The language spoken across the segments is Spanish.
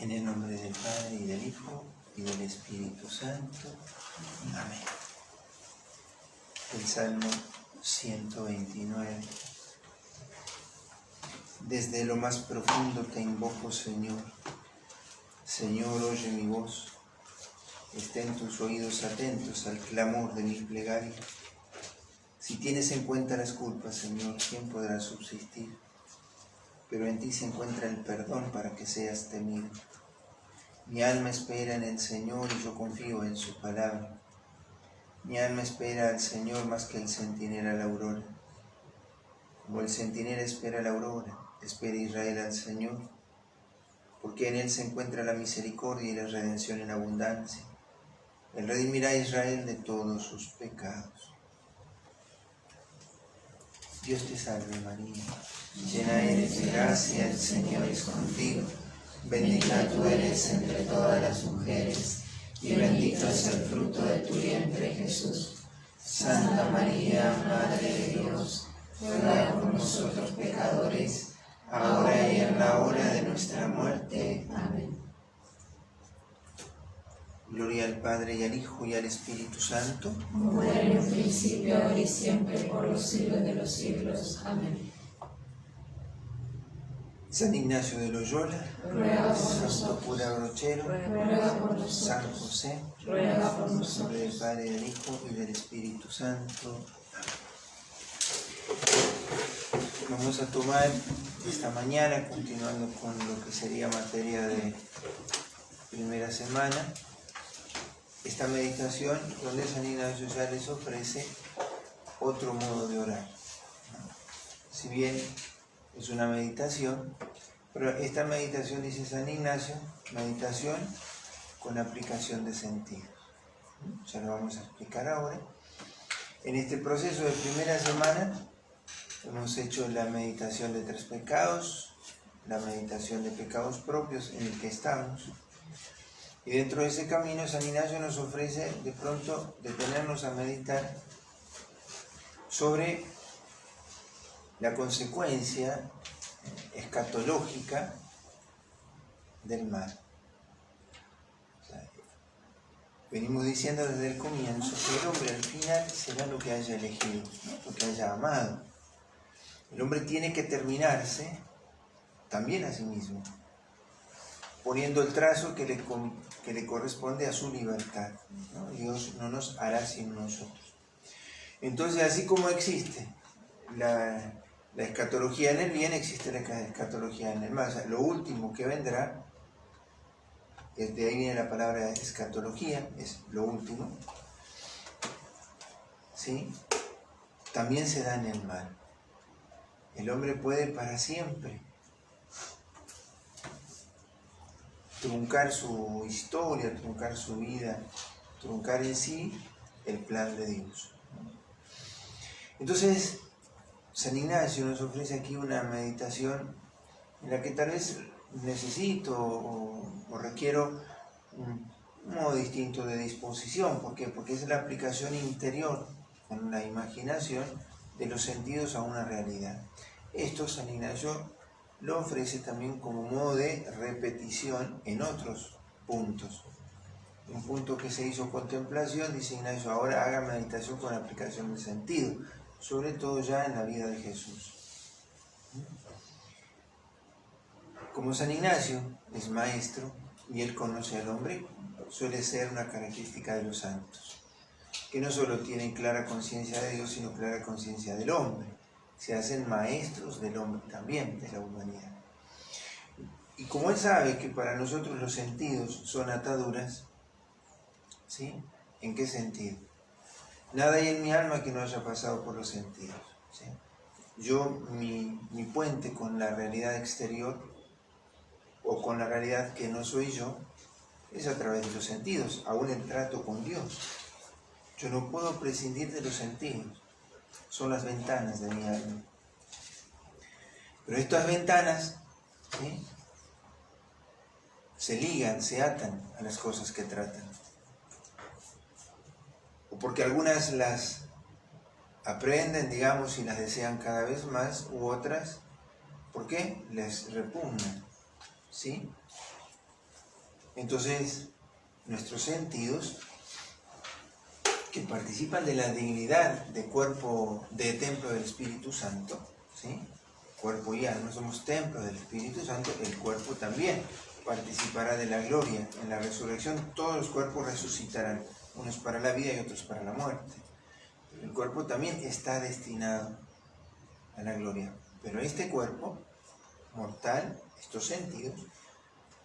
En el nombre del Padre, y del Hijo, y del Espíritu Santo. Amén. El Salmo 129. Desde lo más profundo te invoco, Señor. Señor, oye mi voz. Estén tus oídos atentos al clamor de mi plegaria. Si tienes en cuenta las culpas, Señor, ¿quién podrá subsistir? Pero en ti se encuentra el perdón para que seas temido. Mi alma espera en el Señor y yo confío en su palabra. Mi alma espera al Señor más que el centinela a la aurora. Como el centinela espera a la aurora, espera Israel al Señor, porque en él se encuentra la misericordia y la redención en abundancia. Él redimirá a Israel de todos sus pecados. Dios te salve María, llena eres de gracia, el Señor es contigo. Bendita tú eres entre todas las mujeres, y bendito es el fruto de tu vientre, Jesús. Santa María, Madre de Dios, ruega por nosotros pecadores, ahora y en la hora de nuestra muerte. Amén. Gloria al Padre, y al Hijo, y al Espíritu Santo. Como era en un principio, ahora y siempre, por los siglos de los siglos. Amén. San Ignacio de Loyola, ruega por Santo nosotros. Cura Brochero, Ruega por nosotros. San José, Ruega por en nombre del nosotros. Padre, del Hijo y del Espíritu Santo. Vamos a tomar esta mañana, continuando con lo que sería materia de primera semana, esta meditación donde San Ignacio ya les ofrece otro modo de orar. Si bien es una meditación, pero esta meditación, dice San Ignacio, meditación con aplicación de sentidos. Ya lo vamos a explicar ahora. En este proceso de primera semana hemos hecho la meditación de 3 pecados, la meditación de pecados propios en el que estamos. Y dentro de ese camino San Ignacio nos ofrece de pronto detenernos a meditar sobre la consecuencia escatológica del mal. Venimos diciendo desde el comienzo que el hombre al final será lo que haya elegido, ¿no? Lo que haya amado. El hombre tiene que terminarse también a sí mismo, poniendo el trazo que le corresponde a su libertad, ¿no? Dios no nos hará sin nosotros. Entonces, así como existe la escatología en el bien, existe la escatología en el mal. O sea, lo último que vendrá, de ahí viene la palabra escatología, es lo último, ¿sí? También se da en el mal. El hombre puede para siempre truncar su historia, truncar su vida, truncar en sí el plan de Dios. Entonces, San Ignacio nos ofrece aquí una meditación en la que tal vez necesito o requiero un modo distinto de disposición. ¿Por qué? Porque es la aplicación interior, con la imaginación, de los sentidos a una realidad. Esto San Ignacio lo ofrece también como modo de repetición en otros puntos. Un punto que se hizo contemplación, dice Ignacio, ahora haga meditación con aplicación de sentido, sobre todo ya en la vida de Jesús. Como San Ignacio es maestro y él conoce al hombre, suele ser una característica de los santos, que no solo tienen clara conciencia de Dios, sino clara conciencia del hombre. Se hacen maestros del hombre también, de la humanidad. Y como él sabe que para nosotros los sentidos son ataduras, ¿sí? ¿En qué sentido? Nada hay en mi alma que no haya pasado por los sentidos, ¿sí? Yo, mi puente con la realidad exterior o con la realidad que no soy yo es a través de los sentidos, aún el trato con Dios. Yo no puedo prescindir de los sentidos, son las ventanas de mi alma. Pero estas ventanas, ¿sí?, se ligan, se atan a las cosas que tratan. O porque algunas las aprenden, digamos, y las desean cada vez más, u otras, ¿por qué? Les repugnan, ¿sí? Entonces, nuestros sentidos, que participan de la dignidad de cuerpo, de templo del Espíritu Santo, ¿sí? Cuerpo y alma somos templo del Espíritu Santo, el cuerpo también participará de la gloria. En la resurrección todos los cuerpos resucitarán, unos para la vida y otros para la muerte. El cuerpo también está destinado a la gloria, pero este cuerpo mortal, estos sentidos,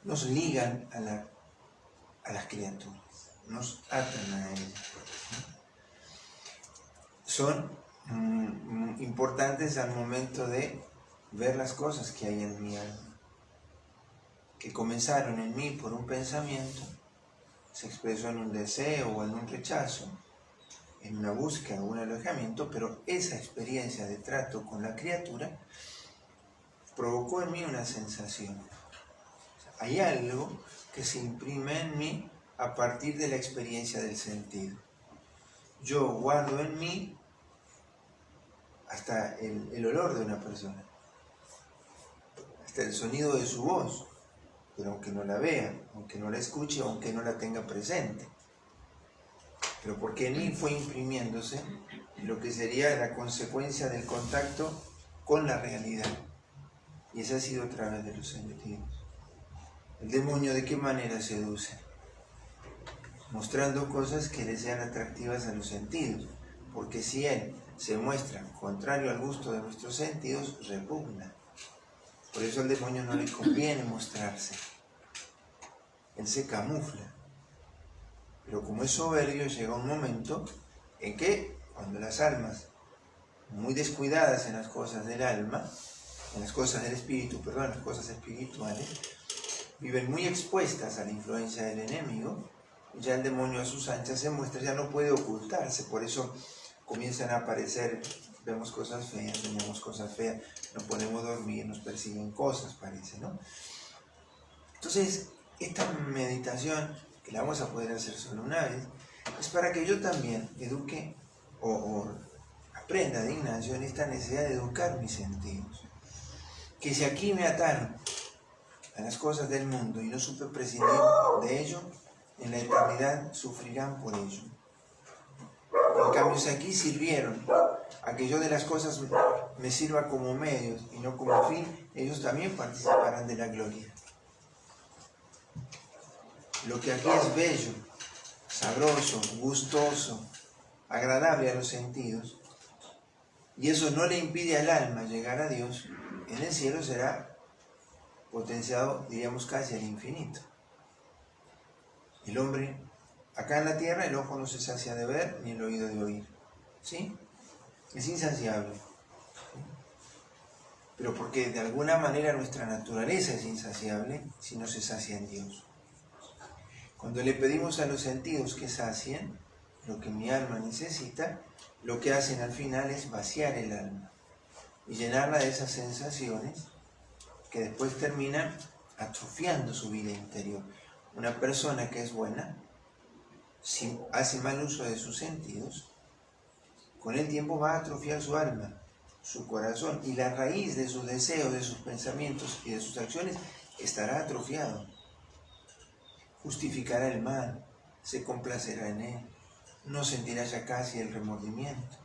nos ligan a las criaturas, nos atan a ellas. Son importantes al momento de ver las cosas que hay en mi alma, que comenzaron en mí por un pensamiento, se expresó en un deseo o en un rechazo, en una búsqueda o un alejamiento, pero esa experiencia de trato con la criatura provocó en mí una sensación. Hay algo que se imprime en mí a partir de la experiencia del sentido. Yo guardo en mí hasta el olor de una persona, hasta el sonido de su voz, pero aunque no la vea, aunque no la escuche, aunque no la tenga presente. Pero porque en mí fue imprimiéndose lo que sería la consecuencia del contacto con la realidad. Y esa ha sido a través de los sentidos. El demonio, ¿de qué manera seduce? Mostrando cosas que le sean atractivas a los sentidos. Porque si él se muestra contrario al gusto de nuestros sentidos, repugna. Por eso al demonio no le conviene mostrarse. Él se camufla. Pero como es soberbio, llega un momento en que, cuando las almas, muy descuidadas en las cosas del alma, en las cosas del espíritu, perdón, las cosas espirituales, viven muy expuestas a la influencia del enemigo, ya el demonio a sus anchas se muestra, ya no puede ocultarse, por eso comienzan a aparecer, vemos cosas feas, soñamos cosas feas, no podemos dormir, nos persiguen cosas, parece, ¿no? Entonces, esta meditación, que la vamos a poder hacer solo una vez, es para que yo también eduque o aprenda de Ignacio en esta necesidad de educar mis sentidos. Que si aquí me ataron a las cosas del mundo y no supe prescindir de ello, en la eternidad sufrirán por ello. En cambio, si aquí sirvieron a que yo de las cosas me sirva como medios y no como fin, ellos también participarán de la gloria. Lo que aquí es bello, sabroso, gustoso, agradable a los sentidos, y eso no le impide al alma llegar a Dios, en el cielo será potenciado, diríamos, casi al infinito. El hombre, acá en la tierra, el ojo no se sacia de ver, ni el oído de oír, ¿sí? Es insaciable. Pero porque de alguna manera nuestra naturaleza es insaciable si no se sacia en Dios. Cuando le pedimos a los sentidos que sacien lo que mi alma necesita, lo que hacen al final es vaciar el alma y llenarla de esas sensaciones que después terminan atrofiando su vida interior. Una persona que es buena, si hace mal uso de sus sentidos, con el tiempo va a atrofiar su alma, su corazón, y la raíz de sus deseos, de sus pensamientos y de sus acciones estará atrofiado. Justificará el mal, se complacerá en él, no sentirá ya casi el remordimiento.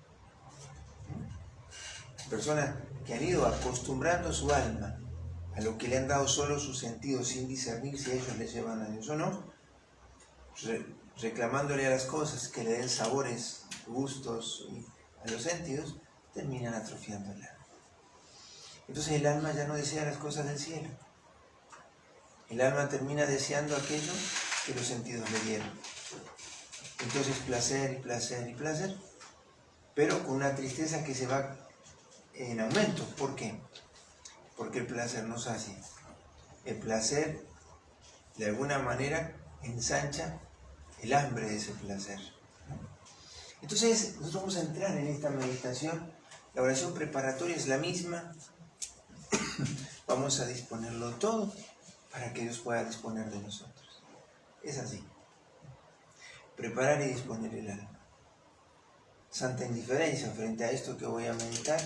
Personas que han ido acostumbrando su alma a lo que le han dado solo sus sentidos sin discernir si ellos les llevan a Dios o no, reclamándole a las cosas que le den sabores, gustos a los sentidos, terminan atrofiando el alma. Entonces el alma ya no desea las cosas del cielo. El alma termina deseando aquello que los sentidos le dieron. Entonces placer y placer y placer, pero con una tristeza que se va en aumento. ¿Por qué? Porque el placer no sacia. El placer, de alguna manera, ensancha el hambre de ese placer. Entonces, nosotros vamos a entrar en esta meditación. La oración preparatoria es la misma. Vamos a disponerlo todo para que Dios pueda disponer de nosotros. Es así. Preparar y disponer el alma. Santa indiferencia frente a esto que voy a meditar.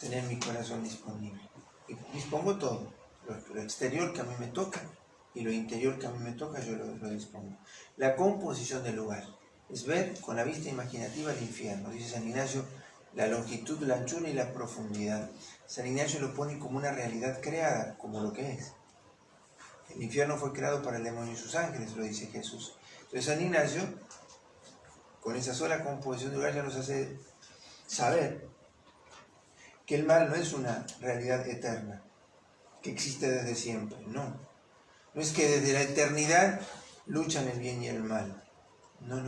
Tener mi corazón disponible. Y dispongo todo. Lo exterior que a mí me toca, y lo interior que a mí me toca yo lo dispongo. La composición del lugar es ver con la vista imaginativa el infierno. Dice San Ignacio, la longitud, la anchura y la profundidad. San Ignacio lo pone como una realidad creada, como lo que es. El infierno fue creado para el demonio y sus ángeles, lo dice Jesús. Entonces San Ignacio, con esa sola composición del lugar, ya nos hace saber que el mal no es una realidad eterna, que existe desde siempre, no. No es que desde la eternidad luchan el bien y el mal. No.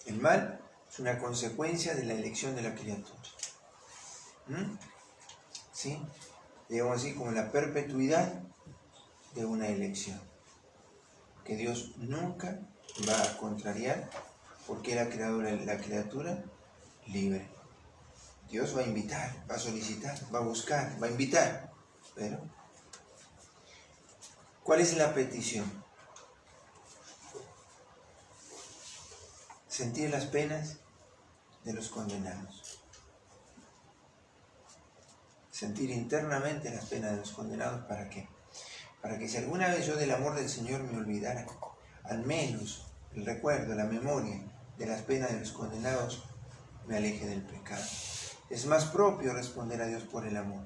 El mal es una consecuencia de la elección de la criatura. ¿Sí? Digamos así, como la perpetuidad de una elección. Que Dios nunca va a contrariar porque Él ha creado la criatura libre. Dios va a invitar, va a solicitar, va a buscar, va a invitar. Pero, ¿cuál es la petición? Sentir las penas de los condenados. Sentir internamente las penas de los condenados, ¿para qué? Para que si alguna vez yo del amor del Señor me olvidara, al menos el recuerdo, la memoria de las penas de los condenados me aleje del pecado. Es más propio responder a Dios por el amor.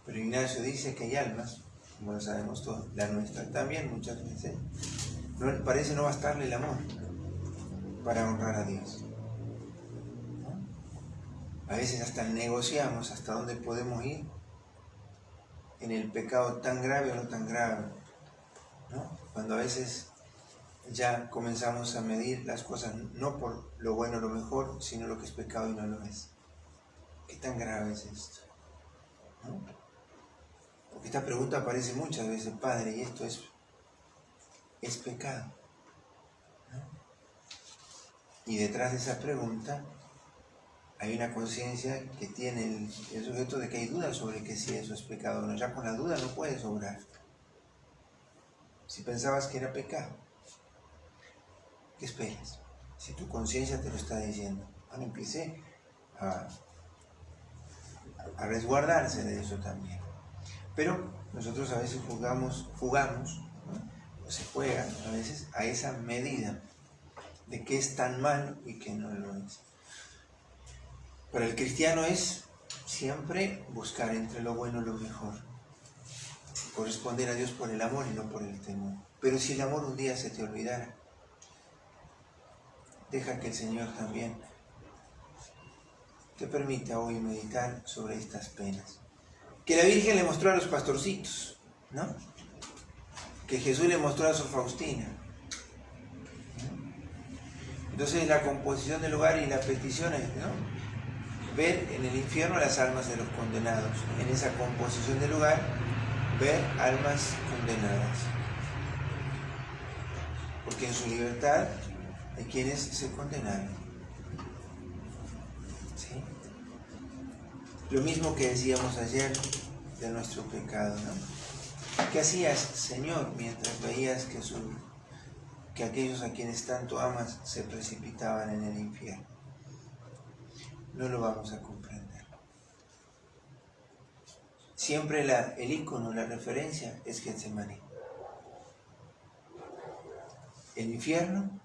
Pero Ignacio dice que hay almas, como lo sabemos todos, la nuestra también muchas veces, parece no bastarle el amor para honrar a Dios. A veces hasta negociamos hasta dónde podemos ir en el pecado tan grave o no tan grave, ¿no? Cuando a veces ya comenzamos a medir las cosas no por lo bueno o lo mejor, sino lo que es pecado y no lo es. ¿Qué tan grave es esto? ¿No? Porque esta pregunta aparece muchas veces, Padre, y esto es pecado, ¿no? Y detrás de esa pregunta hay una conciencia que tiene el sujeto de que hay dudas sobre que si eso es pecado o no. Ya con la duda no puedes obrar. Si pensabas que era pecado, ¿qué esperas? Si tu conciencia te lo está diciendo, bueno, empiece a resguardarse de eso también. Pero nosotros a veces jugamos, ¿no? O se juega a veces a esa medida de qué es tan malo y qué no lo es. Para el cristiano es siempre buscar entre lo bueno y lo mejor. Corresponder a Dios por el amor y no por el temor. Pero si el amor un día se te olvidara, deja que el Señor también te permita hoy meditar sobre estas penas. Que la Virgen le mostró a los pastorcitos, ¿no? Que Jesús le mostró a Sor Faustina. Entonces la composición del lugar y la petición es, ¿no? Ver en el infierno las almas de los condenados. En esa composición del lugar, ver almas condenadas. Porque en su libertad hay quienes se condenaron. ¿Sí? Lo mismo que decíamos ayer de nuestro pecado, ¿no? ¿Qué hacías, Señor, mientras veías que aquellos a quienes tanto amas se precipitaban en el infierno? No lo vamos a comprender. Siempre el ícono, la referencia es Getsemaní. El infierno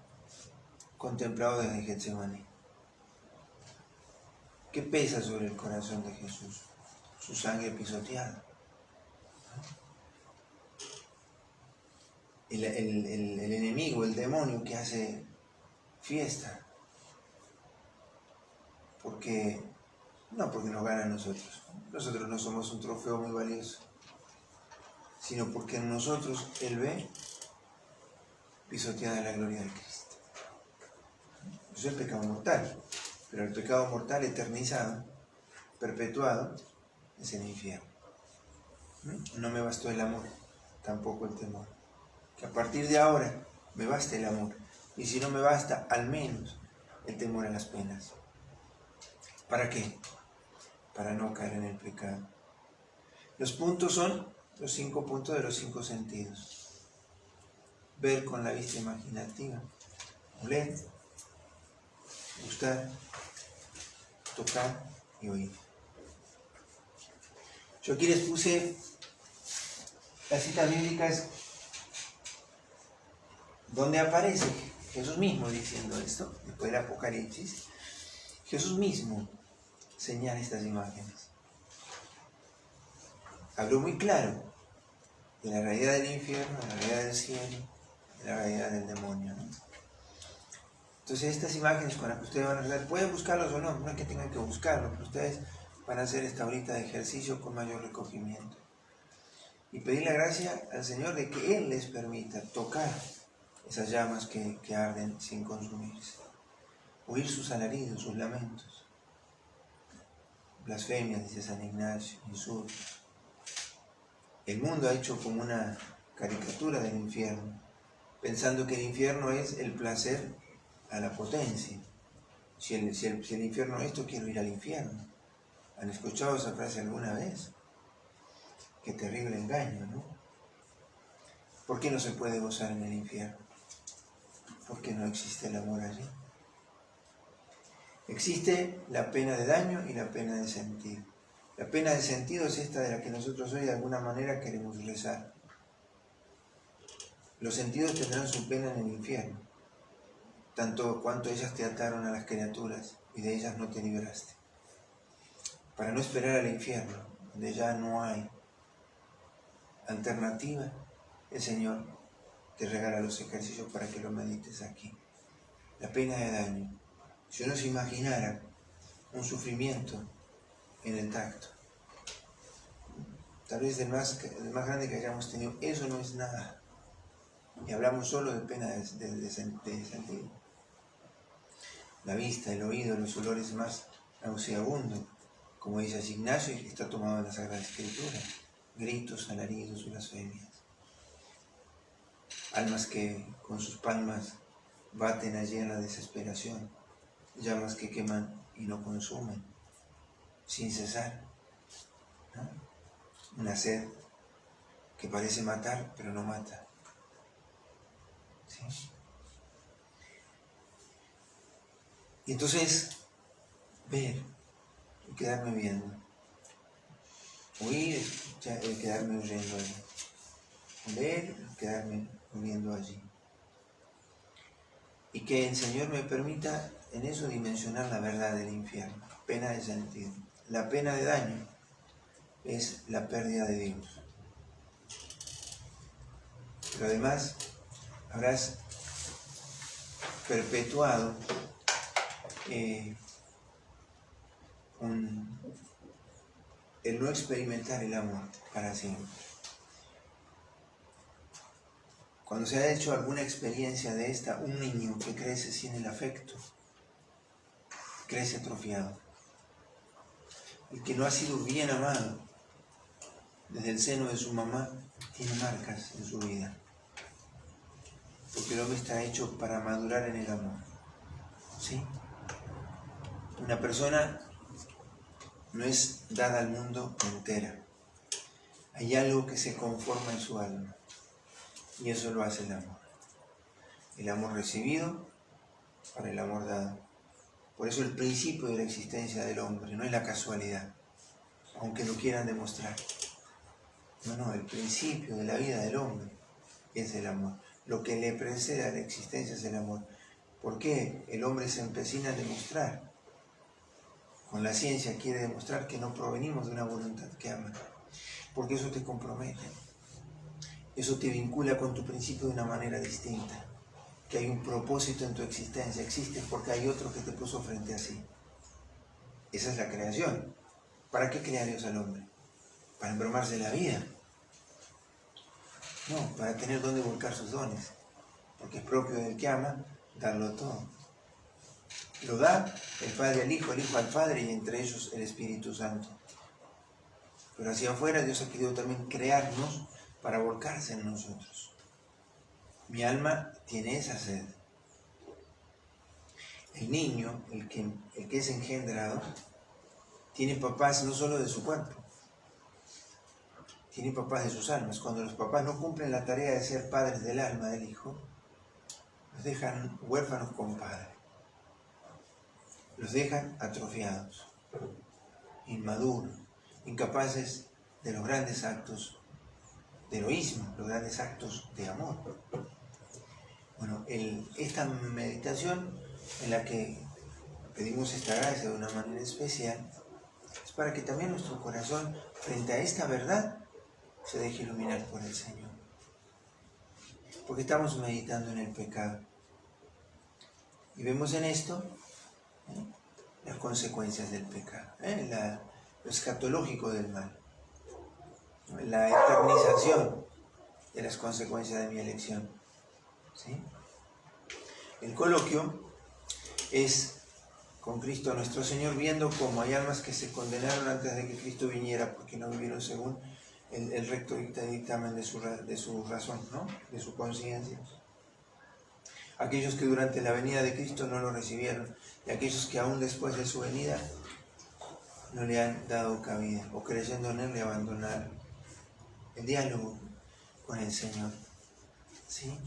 contemplado desde Getsemaní. ¿Qué pesa sobre el corazón de Jesús? Su sangre pisoteada. El enemigo, el demonio que hace fiesta. No porque nos gana a nosotros. Nosotros no somos un trofeo muy valioso. Sino porque en nosotros Él ve pisoteada la gloria de Cristo. Eso es el pecado mortal. Pero el pecado mortal eternizado, perpetuado, es el infierno. No me bastó el amor, tampoco el temor. Que a partir de ahora me basta el amor. Y si no me basta, al menos el temor a las penas. ¿Para qué? Para no caer en el pecado. Los puntos son los 5 puntos de los 5 sentidos. Ver con la vista imaginativa, oler, gustar, tocar y oír. Yo aquí les puse las citas bíblicas donde aparece Jesús mismo diciendo esto, después del Apocalipsis, Jesús mismo señala estas imágenes. Habló muy claro de la realidad del infierno, de la realidad del cielo, de la realidad del demonio, ¿no? Entonces estas imágenes con las que ustedes van a rezar, pueden buscarlos o no, no es que tengan que buscarlos, pero ustedes van a hacer esta horita de ejercicio con mayor recogimiento. Y pedir la gracia al Señor de que Él les permita tocar esas llamas que arden sin consumirse. Oír sus alaridos, sus lamentos. Blasfemias, dice San Ignacio, insultos. El mundo ha hecho como una caricatura del infierno, pensando que el infierno es el placer a la potencia. Si el infierno es esto, quiero ir al infierno. ¿Han escuchado esa frase alguna vez? Qué terrible engaño, ¿no? ¿Por qué no se puede gozar en el infierno? Porque no existe el amor allí. Existe la pena de daño y la pena de sentido. La pena de sentido es esta de la que nosotros hoy de alguna manera queremos rezar. Los sentidos tendrán su pena en el infierno, tanto cuanto ellas te ataron a las criaturas y de ellas no te libraste. Para no esperar al infierno, donde ya no hay alternativa, el Señor te regala los ejercicios para que lo medites aquí. La pena de daño. Si uno se imaginara un sufrimiento en el tacto, tal vez el más grande que hayamos tenido, eso no es nada. Y hablamos solo de pena de sentido. La vista, el oído, los olores más nauseabundos, como dice San Ignacio, y está tomado en la Sagrada Escritura. Gritos, alaridos, blasfemias. Almas que con sus palmas baten allí en la desesperación. Llamas que queman y no consumen, sin cesar, ¿no? Una sed que parece matar, pero no mata. ¿Sí? Y entonces, ver y quedarme viendo. Oír y quedarme oyendo allí. Ver y quedarme oyendo allí. Y que el Señor me permita en eso dimensionar la verdad del infierno. Pena de sentido. La pena de daño es la pérdida de Dios. Pero además habrás perpetuado el no experimentar el amor para siempre. Cuando se ha hecho alguna experiencia de esta, un niño que crece sin el afecto, crece atrofiado. El que no ha sido bien amado desde el seno de su mamá tiene marcas en su vida. Porque el hombre está hecho para madurar en el amor. ¿Sí? Una persona no es dada al mundo entera. Hay algo que se conforma en su alma. Y eso lo hace el amor. El amor recibido para el amor dado. Por eso el principio de la existencia del hombre no es la casualidad, aunque lo quieran demostrar. No, el principio de la vida del hombre es el amor. Lo que le precede a la existencia es el amor. ¿Por qué el hombre se empecina a demostrar? Con la ciencia quiere demostrar que no provenimos de una voluntad que ama. Porque eso te compromete. Eso te vincula con tu principio de una manera distinta. Que hay un propósito en tu existencia. Existes porque hay otro que te puso frente a sí. Esa es la creación. ¿Para qué crea Dios al hombre? ¿Para embromarse la vida? No, para tener dónde volcar sus dones. Porque es propio del que ama darlo todo. Lo da el Padre al Hijo, el Hijo al Padre y entre ellos el Espíritu Santo. Pero hacia afuera Dios ha querido también crearnos para volcarse en nosotros. Mi alma tiene esa sed. El niño, el que es engendrado, tiene papás no solo de su cuerpo, tiene papás de sus almas. Cuando los papás no cumplen la tarea de ser padres del alma del hijo, los dejan huérfanos con padre. Los dejan atrofiados, inmaduros, incapaces de los grandes actos de heroísmo, los grandes actos de amor. Bueno, esta meditación en la que pedimos esta gracia de una manera especial es para que también nuestro corazón, frente a esta verdad, se deje iluminar por el Señor. Porque estamos meditando en el pecado. Y vemos en esto las consecuencias del pecado, lo escatológico del mal, la eternización de las consecuencias de mi elección. ¿Sí? El coloquio es con Cristo nuestro Señor, viendo cómo hay almas que se condenaron antes de que Cristo viniera porque no vivieron según el recto dictamen de su razón, ¿no? De su conciencia. Aquellos que durante la venida de Cristo no lo recibieron, y aquellos que aún después de su venida no le han dado cabida, o creyendo en Él le abandonaron. El diálogo con el Señor. ¿Sí?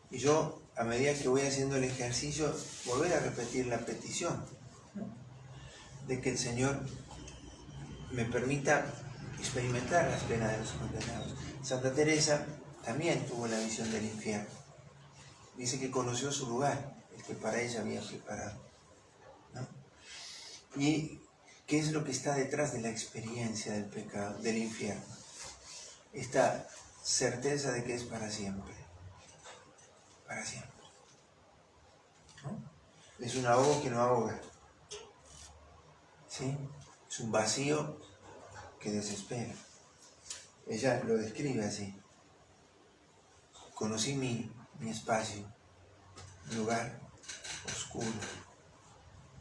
Y yo, a medida que voy haciendo el ejercicio, volver a repetir la petición, ¿no? De que el Señor me permita experimentar las penas de los condenados. Santa Teresa también tuvo la visión del infierno. Dice que conoció su lugar, el que para ella había preparado, ¿no? ¿Y qué es lo que está detrás de la experiencia del pecado, del infierno? Esta certeza de que es para siempre. Para siempre. ¿No? Es un ahogo que no ahoga. ¿Sí? Es un vacío que desespera. Ella lo describe así. Conocí mi espacio, un lugar oscuro,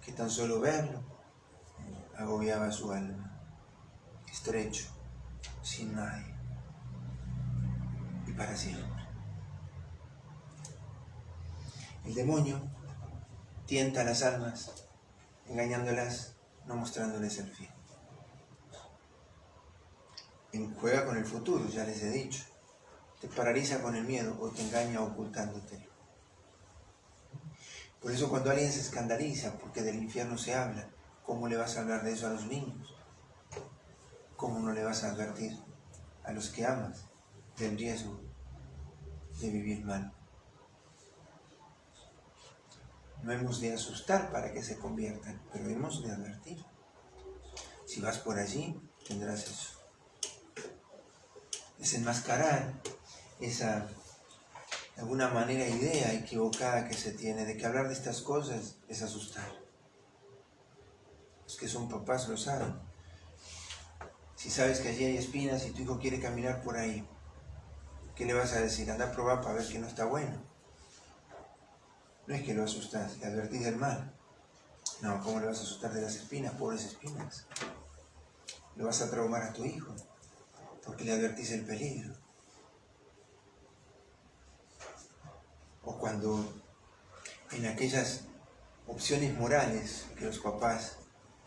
que tan solo verlo agobiaba su alma, estrecho, sin nadie, y para siempre. El demonio tienta a las almas, engañándolas, no mostrándoles el fin. Juega con el futuro, ya les he dicho. Te paraliza con el miedo o te engaña ocultándote. Por eso cuando alguien se escandaliza porque del infierno se habla, ¿cómo le vas a hablar de eso a los niños? ¿Cómo no le vas a advertir a los que amas del riesgo de vivir mal? No hemos de asustar para que se conviertan, pero hemos de advertir. Si vas por allí, tendrás eso. Desenmascarar esa, de alguna manera, idea equivocada que se tiene de que hablar de estas cosas es asustar. Los que son papás lo saben. Si sabes que allí hay espinas y tu hijo quiere caminar por ahí, ¿qué le vas a decir? Anda a probar para ver que no está bueno. No es que lo asustas, le advertís del mal. No, ¿cómo le vas a asustar de las espinas? Pobres espinas. Lo vas a traumar a tu hijo, porque le advertís el peligro. O cuando en aquellas opciones morales que los papás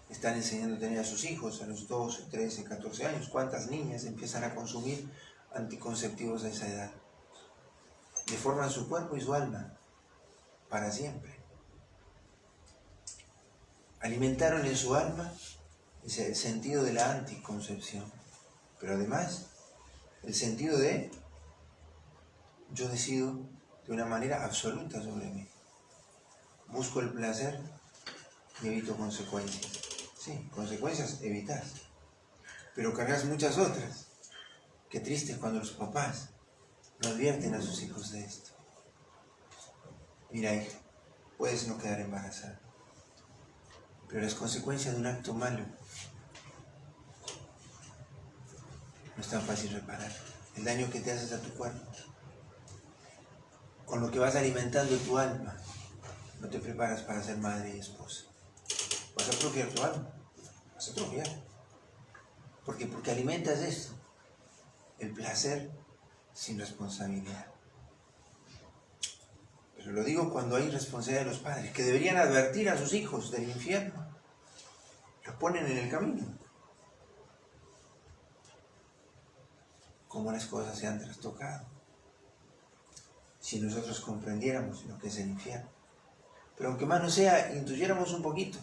están enseñando a tener a sus hijos a los 12, 13, 14 años, ¿cuántas niñas empiezan a consumir anticonceptivos a esa edad? Deforman su cuerpo y su alma para siempre. Alimentaron en su alma ese sentido de la anticoncepción, pero además el sentido de yo decido de una manera absoluta sobre mí. Busco el placer y evito consecuencias. Sí, consecuencias evitas, pero cargas muchas otras. Qué triste es cuando los papás no advierten a sus hijos de esto. Mira, hija, puedes no quedar embarazada, pero las consecuencias de un acto malo no es tan fácil reparar. El daño que te haces a tu cuerpo, con lo que vas alimentando tu alma, no te preparas para ser madre y esposa. Vas a atrofiar tu alma, vas a atrofiar. ¿Por qué? Porque alimentas esto, el placer sin responsabilidad. Pero lo digo cuando hay responsabilidad de los padres, que deberían advertir a sus hijos del infierno. Los ponen en el camino. Cómo las cosas se han trastocado. Si nosotros comprendiéramos lo que es el infierno. Pero aunque más no sea, intuyéramos un poquito.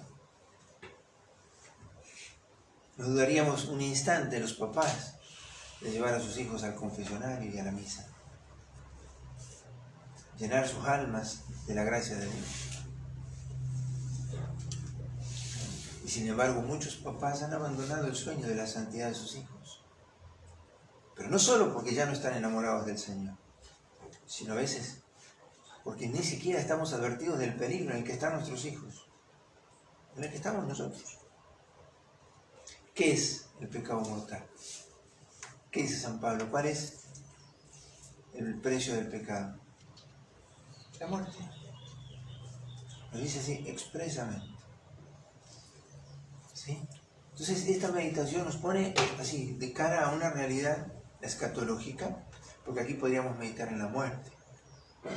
No dudaríamos un instante los papás de llevar a sus hijos al confesionario y a la misa. llenar sus almas de la gracia de Dios. Y sin embargo, muchos papás han abandonado el sueño de la santidad de sus hijos. Pero no solo porque ya no están enamorados del Señor, sino a veces porque ni siquiera estamos advertidos del peligro en el que están nuestros hijos, en el que estamos nosotros. ¿Qué es el pecado mortal? ¿Qué dice San Pablo? ¿Cuál es el precio del pecado? La muerte. Lo dice así expresamente. ¿Sí? Entonces esta meditación nos pone así de cara a una realidad escatológica, porque aquí podríamos meditar en la muerte,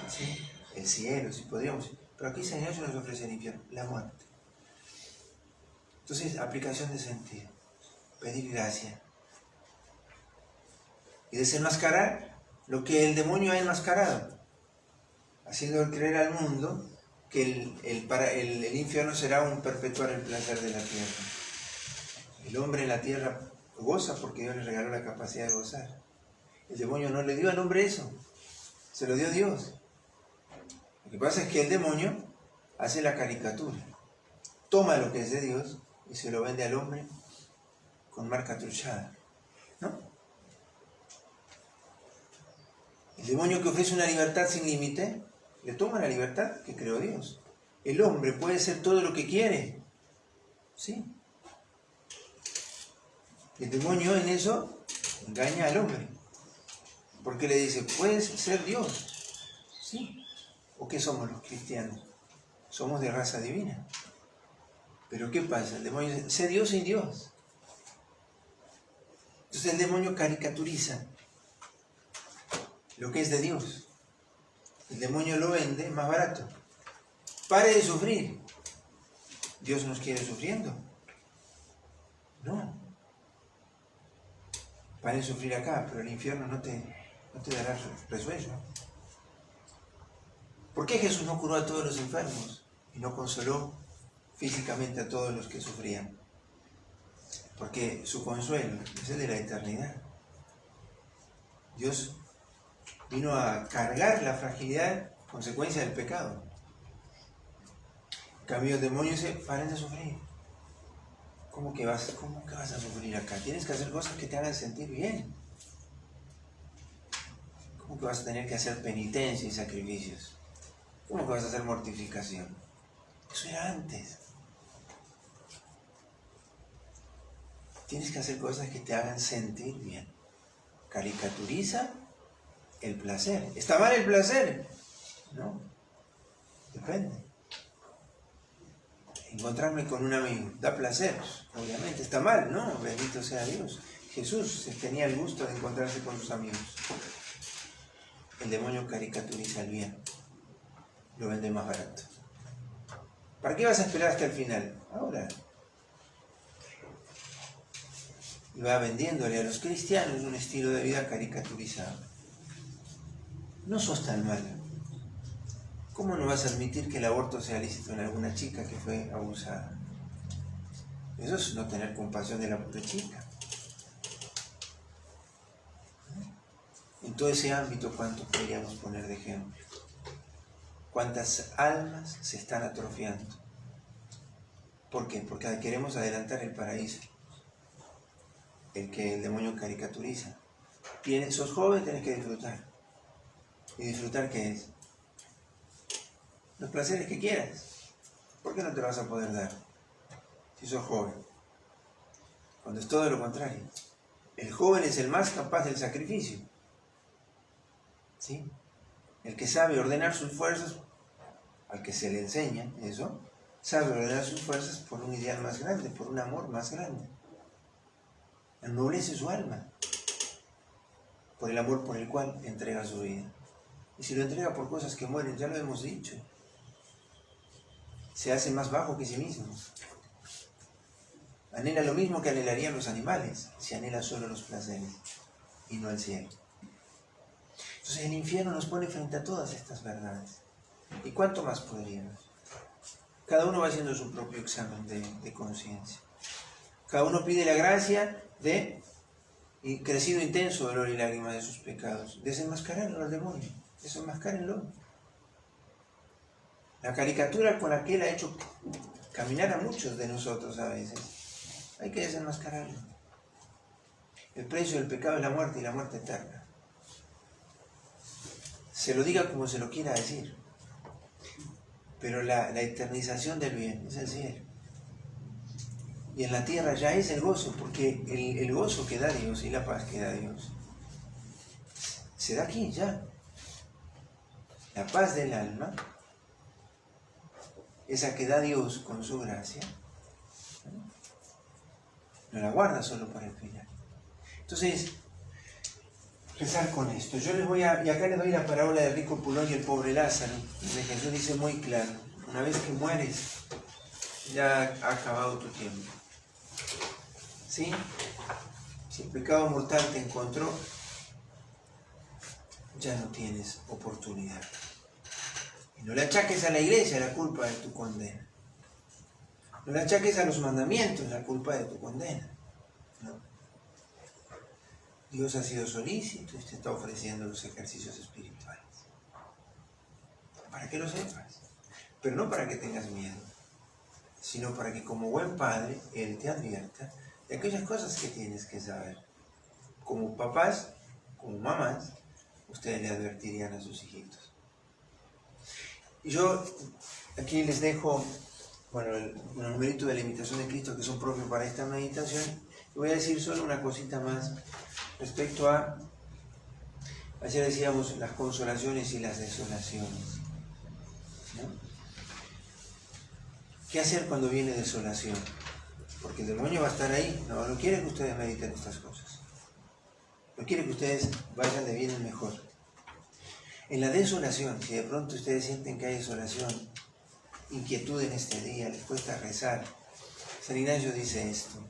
¿sí? El cielo, si podríamos, pero aquí el Señor se nos ofrece el infierno, la muerte. Entonces, aplicación de sentido, pedir gracia y desenmascarar lo que el demonio ha enmascarado, haciendo creer al mundo que el infierno será un perpetuar el placer de la tierra. El hombre en la tierra goza porque Dios le regaló la capacidad de gozar. El demonio no le dio al hombre eso, se lo dio Dios. Lo que pasa es que el demonio hace la caricatura, toma lo que es de Dios y se lo vende al hombre con marca truchada, ¿no? El demonio que ofrece una libertad sin límite, le toma la libertad que creó Dios. El hombre puede ser todo lo que quiere, ¿sí? El demonio en eso engaña al hombre, porque le dice, puedes ser Dios, ¿sí? ¿O qué somos los cristianos? Somos de raza divina. Pero ¿qué pasa? El demonio dice, sé Dios sin Dios. Entonces el demonio caricaturiza lo que es de Dios. El demonio lo vende más barato. Pare de sufrir. ¿Dios nos quiere sufriendo? No. Pare de sufrir acá, pero el infierno no te dará resuello. ¿Por qué Jesús no curó a todos los enfermos y no consoló físicamente a todos los que sufrían? Porque su consuelo es el de la eternidad. Dios vino a cargar la fragilidad consecuencia del pecado. En cambio el demonio dice, paren de sufrir. ¿Cómo que vas a sufrir acá? Tienes que hacer cosas que te hagan sentir bien. ¿Cómo que vas a tener que hacer penitencia y sacrificios? ¿Cómo que vas a hacer mortificación? Eso era antes. Tienes que hacer cosas que te hagan sentir bien. Caricaturiza el placer. ¿Está mal el placer? No. Depende. Encontrarme con un amigo, ¿da placer? Obviamente. ¿Está mal? No, bendito sea Dios. Jesús tenía el gusto de encontrarse con sus amigos. El demonio caricaturiza el bien. Lo vende más barato. ¿Para qué vas a esperar hasta el final? Ahora. Y va vendiéndole a los cristianos un estilo de vida caricaturizado. No sos tan malo. ¿Cómo no vas a admitir que el aborto sea lícito en alguna chica que fue abusada? Eso es no tener compasión de la pobre chica. En todo ese ámbito, ¿cuántos podríamos poner de ejemplo? ¿Cuántas almas se están atrofiando? ¿Por qué? Porque queremos adelantar el paraíso, el que el demonio caricaturiza. Sos joven, tenés que disfrutar. ¿Y disfrutar qué es? Los placeres que quieras. ¿Por qué no te vas a poder dar si sos joven? Cuando es todo lo contrario. El joven es el más capaz del sacrificio, ¿sí? El que sabe ordenar sus fuerzas, al que se le enseña eso, sabe ordenar sus fuerzas por un ideal más grande, por un amor más grande. Ennoblece su alma por el amor por el cual entrega su vida. Y si lo entrega por cosas que mueren, ya lo hemos dicho, se hace más bajo que sí mismo. Anhela lo mismo que anhelarían los animales, si anhela solo los placeres y no el cielo. Entonces el infierno nos pone frente a todas estas verdades. ¿Y cuánto más podríamos? Cada uno va haciendo su propio examen de conciencia. Cada uno pide la gracia de, y crecido intenso dolor y lágrimas de sus pecados, desenmascararlo al demonio, desenmascárenlo. La caricatura con la que Él ha hecho caminar a muchos de nosotros a veces. Hay que desenmascararlo. El precio del pecado es la muerte y la muerte eterna. Se lo diga como se lo quiera decir. Pero la eternización del bien es el cielo. Y en la tierra ya es el gozo, porque el gozo que da Dios y la paz que da Dios se da aquí ya. La paz del alma, esa que da Dios con su gracia, no la guarda solo para el final. Entonces, rezar con esto. Yo les voy a, y acá les doy la parábola del rico Pulón y el pobre Lázaro, donde Jesús dice muy claro, una vez que mueres, ya ha acabado tu tiempo. ¿Sí? Si el pecado mortal te encontró, ya no tienes oportunidad. Y no le achaques a la iglesia la culpa de tu condena. No le achaques a los mandamientos la culpa de tu condena. No. Dios ha sido solícito y te está ofreciendo los ejercicios espirituales. Para que lo sepas. Pero no para que tengas miedo, sino para que como buen padre, Él te advierta de aquellas cosas que tienes que saber. Como papás, como mamás, ustedes le advertirían a sus hijitos. Y yo aquí les dejo, el numerito de la imitación de Cristo que son propios para esta meditación. Y voy a decir solo una cosita más respecto a, ayer decíamos, las consolaciones y las desolaciones, ¿no? ¿Qué hacer cuando viene desolación? Porque el demonio va a estar ahí. No quiere que ustedes mediten estas cosas. No quiere que ustedes vayan de bien en mejor. En la desolación, si de pronto ustedes sienten que hay desolación, inquietud en este día, les cuesta rezar, San Ignacio dice esto: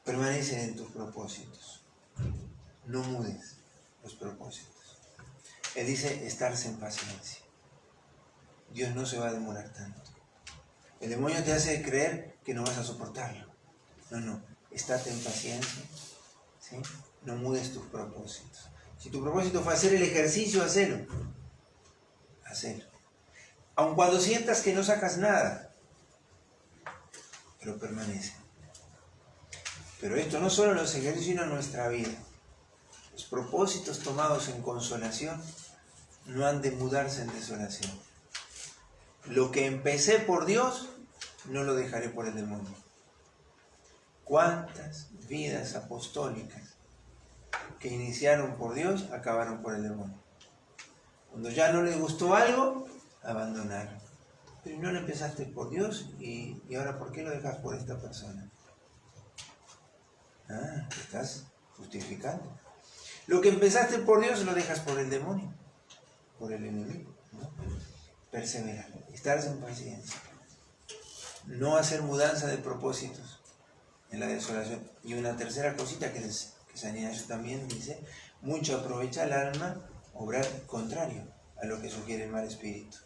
permanecen en tus propósitos, no mudes los propósitos. Él dice estarse en paciencia. Dios no se va a demorar tanto. El demonio te hace creer que no vas a soportarlo. No, estate en paciencia, ¿sí? No mudes tus propósitos. Si tu propósito fue hacer el ejercicio, hacelo. Aun cuando sientas que no sacas nada, pero permanece. Pero esto no solo en los ejercicios, sino en nuestra vida. Los propósitos tomados en consolación no han de mudarse en desolación. Lo que empecé por Dios, no lo dejaré por el demonio. ¿Cuántas vidas apostólicas que iniciaron por Dios acabaron por el demonio? Cuando ya no les gustó algo, abandonaron. Pero no lo empezaste por Dios y ahora ¿por qué lo dejas por esta persona? Te estás justificando. Lo que empezaste por Dios lo dejas por el demonio, por el enemigo, ¿no? Perseverar, estar en paciencia, no hacer mudanza de propósitos en la desolación. Y una tercera cosita que San Ignacio también dice: mucho aprovecha el alma obrar contrario a lo que sugiere el mal espíritu.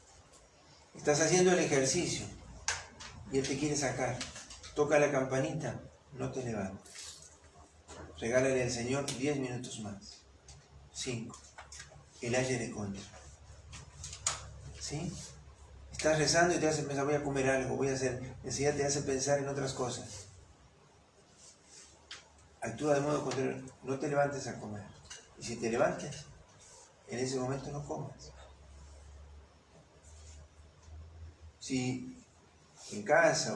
Estás haciendo el ejercicio y él te quiere sacar. Toca la campanita, no te levantes. Regálale al Señor 10 minutos más, 5. El ayer de contra. ¿Sí? Estás rezando y te hace pensar: voy a comer algo, voy a hacer. Enseguida te hace pensar en otras cosas. Actúa de modo contrario. No te levantes a comer. Y si te levantas, en ese momento no comas. Si en casa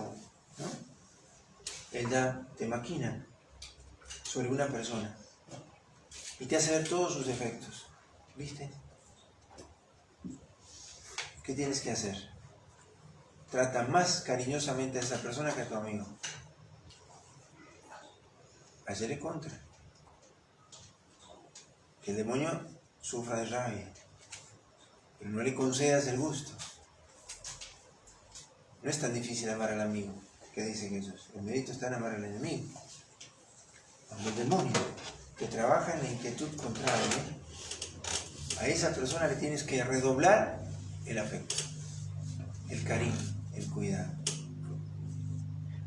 ¿no? Él te maquina sobre una persona y te hace ver todos sus defectos, ¿viste? ¿Qué tienes que hacer? Trata más cariñosamente a esa persona que a tu amigo. Hacerle contra. Que el demonio sufra de rabia, pero no le concedas el gusto. No es tan difícil amar al amigo, que dice Jesús. El mérito está en amar al enemigo. Cuando el demonio que trabaja en la inquietud contraria, a esa persona le tienes que redoblar el afecto, el cariño, el cuidado.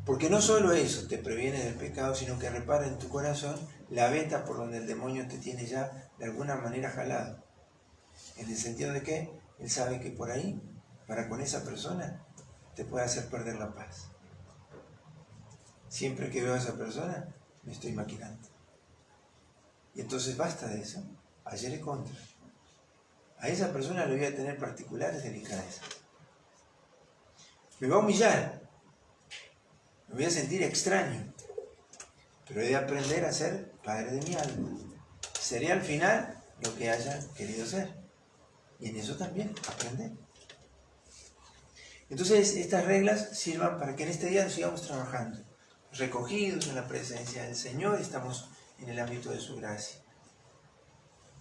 Porque no solo eso te previene del pecado, sino que repara en tu corazón la veta por donde el demonio te tiene ya de alguna manera jalado. En el sentido de que Él sabe que por ahí, para con esa persona, te puede hacer perder la paz. Siempre que veo a esa persona, me estoy maquinando. Y entonces basta de eso. Ayer es contra. A esa persona le voy a tener particulares delicadezas. Me va a humillar. Me voy a sentir extraño. Pero he de aprender a ser padre de mi alma. Seré al final lo que haya querido ser. Y en eso también aprender. Entonces estas reglas sirvan para que en este día sigamos trabajando. Recogidos en la presencia del Señor, estamos en el ámbito de su gracia.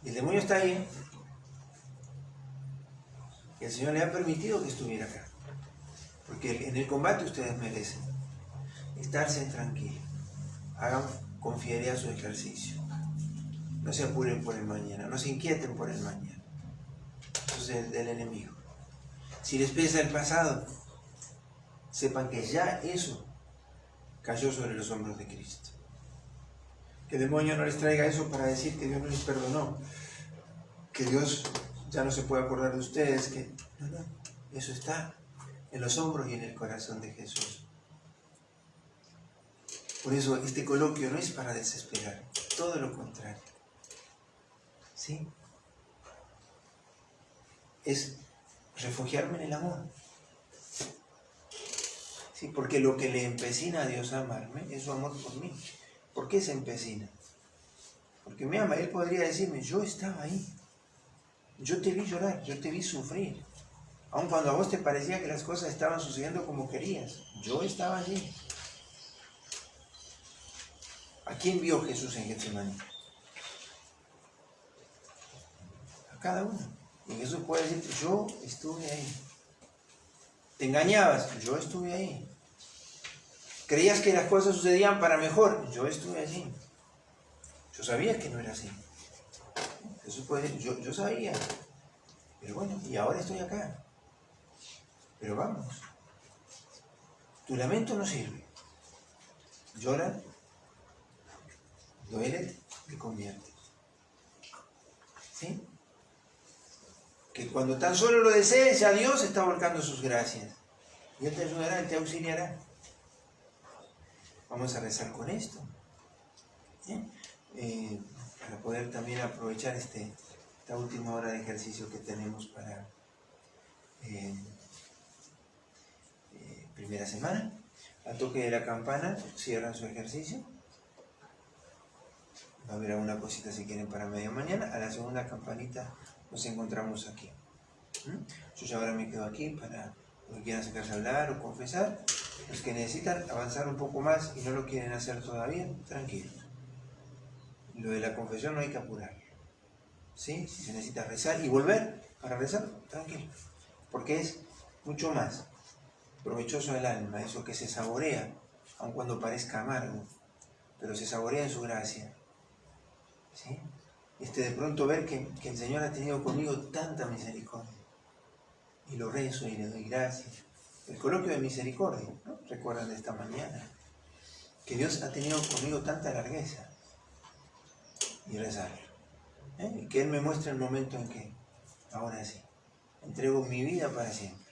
Y el demonio está ahí. Y el Señor le ha permitido que estuviera acá. Porque en el combate ustedes merecen estarse tranquilos. Hagan con fidelidad su ejercicio. No se apuren por el mañana. No se inquieten por el mañana. Eso es del enemigo. Si les pesa el pasado, sepan que ya eso cayó sobre los hombros de Cristo. Que el demonio no les traiga eso para decir que Dios no les perdonó, que Dios ya no se puede acordar de ustedes, que no, eso está en los hombros y en el corazón de Jesús. Por eso este coloquio no es para desesperar, todo lo contrario. ¿Sí? Es refugiarme en el amor. Sí, porque lo que le empecina a Dios a amarme es su amor por mí. ¿Por qué se empecina? Porque me ama. Él podría decirme, yo estaba ahí. Yo te vi llorar, yo te vi sufrir. Aun cuando a vos te parecía que las cosas estaban sucediendo como querías. Yo estaba allí. ¿A quién vio Jesús en Getsemaní? A cada uno. Y Jesús puede decir, yo estuve ahí. Te engañabas, yo estuve ahí. Creías que las cosas sucedían para mejor, yo estuve allí. Yo sabía que no era así. Jesús puede decir, yo sabía. Pero bueno, y ahora estoy acá. Pero vamos. Tu lamento no sirve. Llora, duele, te convierte. ¿Sí? Que cuando tan solo lo desees, ya Dios está volcando sus gracias. Y Él te ayudará, Él te auxiliará. Vamos a rezar con esto. Para poder también aprovechar esta última hora de ejercicio que tenemos para primera semana. Al toque de la campana cierran su ejercicio. Va a haber alguna cosita si quieren para media mañana. A la segunda campanita nos encontramos aquí. Yo ya ahora me quedo aquí para los que quieran sacarse a hablar o confesar. Los que necesitan avanzar un poco más y no lo quieren hacer todavía, tranquilos. Lo de la confesión no hay que apurar. ¿Sí? Si se necesita rezar y volver para rezar, tranquilo. Porque es mucho más provechoso al alma, eso que se saborea, aun cuando parezca amargo, pero se saborea en su gracia. ¿Sí? De pronto ver que el Señor ha tenido conmigo tanta misericordia. Y lo rezo y le doy gracias. El coloquio de misericordia, ¿no? Recuerdan de esta mañana. Que Dios ha tenido conmigo tanta largueza. Y rezarlo. Y que Él me muestre el momento en que, ahora sí, entrego mi vida para siempre.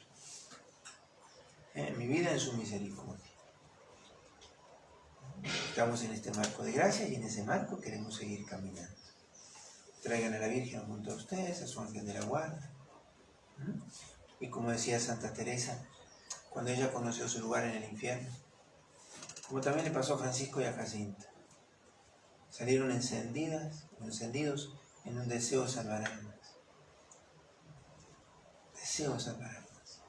Mi vida en su misericordia. Estamos en este marco de gracia y en ese marco queremos seguir caminando. Traigan a la Virgen junto a ustedes, a su ángel de la guarda. Y como decía Santa Teresa, cuando ella conoció su lugar en el infierno, como también le pasó a Francisco y a Jacinta, salieron encendidos en un deseo de salvar almas. Deseo de salvar almas.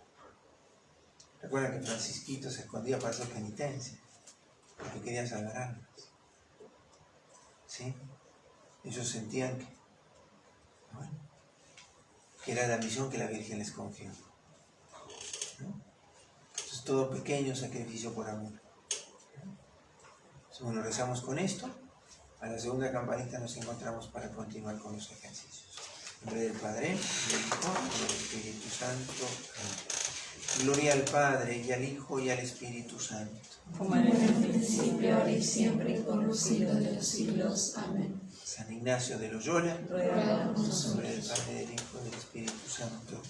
Recuerda que Francisquito se escondía para hacer penitencia, porque quería salvar almas. ¿Sí? Ellos sentían que era la misión que la Virgen les confió. ¿No? Entonces todo pequeño sacrificio por amor. Bueno, rezamos con esto. A la segunda campanita nos encontramos para continuar con los ejercicios. En nombre del Padre, del Hijo y del Espíritu Santo. Amén. Gloria al Padre, y al Hijo, y al Espíritu Santo. Como en el principio, ahora y siempre, y por los siglos de los siglos. Amén. San Ignacio de Loyola, Ruega por en nombre del nosotros. Padre, del Hijo, y del Espíritu Santo.